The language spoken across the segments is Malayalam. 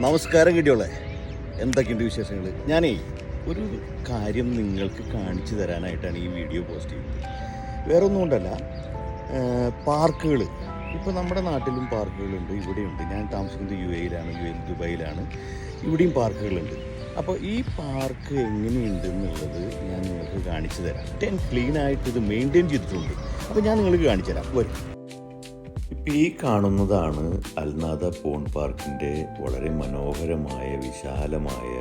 നമസ്കാരം കിട്ടിയോളെ, എന്തൊക്കെയുണ്ട് വിശേഷങ്ങൾ? ഞാനേ ഒരു കാര്യം നിങ്ങൾക്ക് കാണിച്ചു തരാനായിട്ടാണ് ഈ വീഡിയോ പോസ്റ്റ് ചെയ്യുന്നത്. വേറെ ഒന്നും കൊണ്ടല്ല, പാർക്കുകൾ ഇപ്പോൾ നമ്മുടെ നാട്ടിലും പാർക്കുകളുണ്ട്, ഇവിടെയുണ്ട്. ഞാൻ താമസിക്കുന്നത് UAE ദുബായിലാണ്. ഇവിടെയും പാർക്കുകളുണ്ട്. അപ്പോൾ ഈ പാർക്ക് എങ്ങനെയുണ്ട് എന്നുള്ളത് ഞാൻ നിങ്ങൾക്ക് കാണിച്ചു തരാം. ക്ലീനായിട്ട് ഇത് മെയിൻറ്റെയിൻ ചെയ്തിട്ടുണ്ട്. അപ്പോൾ ഞാൻ നിങ്ങൾക്ക് കാണിച്ചു തരാം. വരും. ഇപ്പം ഈ കാണുന്നതാണ് അൽനാദ പോൺ പാർക്കിൻ്റെ വളരെ മനോഹരമായ വിശാലമായ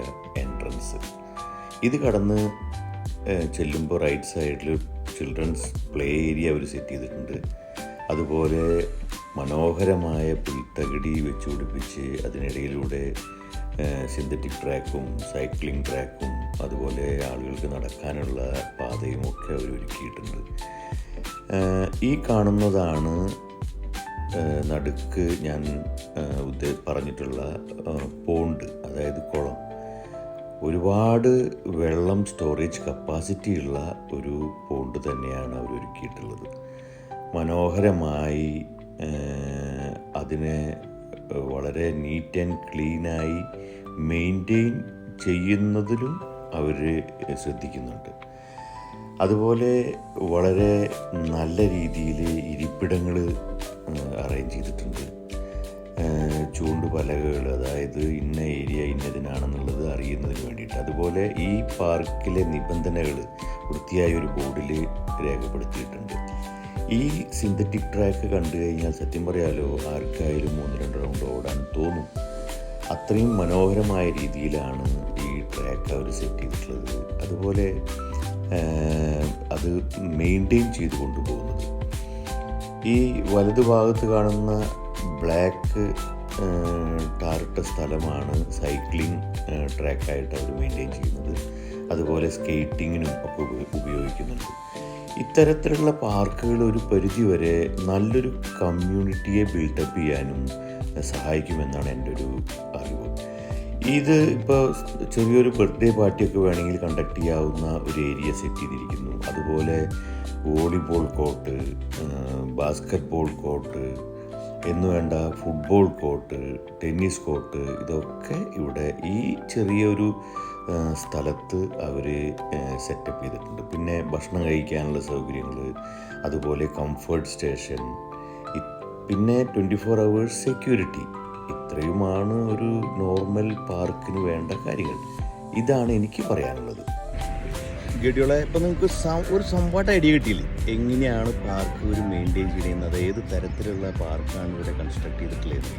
എൻട്രൻസ്. ഇത് കടന്ന് ചെല്ലുമ്പോൾ റൈറ്റ് സൈഡിൽ ചിൽഡ്രൻസ് പ്ലേ ഏരിയ അവർ സെറ്റ് ചെയ്തിട്ടുണ്ട്. അതുപോലെ മനോഹരമായ പുൽത്തകിടി വെച്ച് പിടിപ്പിച്ച് അതിനിടയിലൂടെ സിന്തറ്റിക് ട്രാക്കും സൈക്ലിംഗ് ട്രാക്കും അതുപോലെ ആളുകൾക്ക് നടക്കാനുള്ള പാതയും ഒക്കെ അവർ ഒരുക്കിയിട്ടുണ്ട്. ഈ കാണുന്നതാണ് നടുക്ക് ഞാൻ പറഞ്ഞിട്ടുള്ള പോണ്ട്, അതായത് കുളം. ഒരുപാട് വെള്ളം സ്റ്റോറേജ് കപ്പാസിറ്റി ഉള്ള ഒരു പോണ്ട് തന്നെയാണ് അവർ ഒരുക്കിയിട്ടുള്ളത്. മനോഹരമായി അതിനെ വളരെ നീറ്റ് ആൻഡ് ക്ലീനായി മെയിൻറ്റെയിൻ ചെയ്യുന്നതിലും അവർ ശ്രദ്ധിക്കുന്നുണ്ട്. അതുപോലെ വളരെ നല്ല രീതിയിൽ ഇരിപ്പിടങ്ങൾ അറേഞ്ച് ചെയ്തിട്ടുണ്ട്. ചൂണ്ടുപലകകൾ, അതായത് ഇന്ന ഏരിയ ഇന്നതിനാണെന്നുള്ളത് അറിയുന്നതിന് വേണ്ടിയിട്ട്. അതുപോലെ ഈ പാർക്കിലെ നിബന്ധനകൾ വൃത്തിയായ ഒരു ബോർഡിൽ രേഖപ്പെടുത്തിയിട്ടുണ്ട്. ഈ സിന്തറ്റിക് ട്രാക്ക് കണ്ടു കഴിഞ്ഞാൽ സത്യം പറയാലോ ആർക്കായാലും 1-2 റൗണ്ട് ഓടാൻ തോന്നും. അത്രയും മനോഹരമായ രീതിയിലാണ് ഈ ട്രാക്ക് അവർ സെറ്റ് ചെയ്തിട്ടുള്ളത്. അതുപോലെ അത് മെയിൻറ്റെയിൻ ചെയ്ത് കൊണ്ടുപോകുന്നത്. ഈ വലതുഭാഗത്ത് കാണുന്ന ബ്ലാക്ക് ടാറിട്ട സ്ഥലമാണ് സൈക്ലിംഗ് ട്രാക്കായിട്ട് അവർ മെയിൻറ്റെയിൻ ചെയ്യുന്നത്. അതുപോലെ സ്കേറ്റിങ്ങിനും ഒക്കെ ഉപയോഗിക്കുന്നുണ്ട്. ഇത്തരത്തിലുള്ള പാർക്കുകൾ ഒരു പരിധിവരെ നല്ലൊരു കമ്മ്യൂണിറ്റിയെ ബിൽഡപ്പ് ചെയ്യാനും സഹായിക്കുമെന്നാണ് എൻ്റെ ഒരു അറിവ്. ഇത് ഇപ്പോൾ ചെറിയൊരു ബർത്ത്ഡേ പാർട്ടിയൊക്കെ വേണമെങ്കിൽ കണ്ടക്ട് ചെയ്യാവുന്ന ഒരു ഏരിയ സെറ്റ് ചെയ്തിരിക്കുന്നു. അതുപോലെ volleyball court, basket ball court എന്ന് വേണ്ട ഫുട്ബോൾ കോർട്ട്, ടെന്നീസ് കോർട്ട്, ഇതൊക്കെ ഇവിടെ ഈ ചെറിയൊരു സ്ഥലത്ത് അവർ സെറ്റപ്പ് ചെയ്തിട്ടുണ്ട്. പിന്നെ ഭക്ഷണം കഴിക്കാനുള്ള സൗകര്യങ്ങൾ, അതുപോലെ കംഫർട്ട് സ്റ്റേഷൻ, പിന്നെ 24 hours സെക്യൂരിറ്റി. ഇത്രയുമാണ് ഒരു നോർമൽ പാർക്കിന് വേണ്ട കാര്യങ്ങൾ. ഇതാണ് എനിക്ക് പറയാനുള്ളത്. ഗഡിയോളെ, ഇപ്പോൾ നിങ്ങൾക്ക് ഒരു സംവാട്ട് ഐഡിയ കിട്ടിയില്ലേ എങ്ങനെയാണ് പാർക്ക് ഒരു മെയിൻറ്റെയിൻ ചെയ്യുന്നത്, ഏത് തരത്തിലുള്ള പാർക്കാണ് ഇവിടെ കൺസ്ട്രക്ട് ചെയ്തിട്ടുള്ളത്.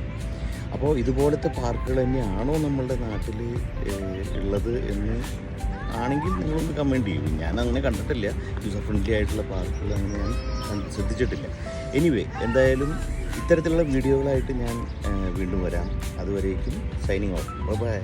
അപ്പോൾ ഇതുപോലത്തെ പാർക്കുകൾ തന്നെയാണോ നമ്മളുടെ നാട്ടിൽ ഉള്ളത് എന്ന് ആണെങ്കിൽ നിങ്ങളൊന്ന് കമൻറ്റ് ചെയ്യും. ഞാൻ അങ്ങനെ കണ്ടിട്ടില്ല. യൂസർ ഫ്രണ്ട്ലി ആയിട്ടുള്ള പാർക്കുകൾ അങ്ങനെ ഞാൻ ശ്രദ്ധിച്ചിട്ടില്ല. എനിവേ, എന്തായാലും ഇത്തരത്തിലുള്ള വീഡിയോകളായിട്ട് ഞാൻ വീണ്ടും വരാം. അതുവരേക്കും സൈനിങ് ഓഫ്. ബൈ.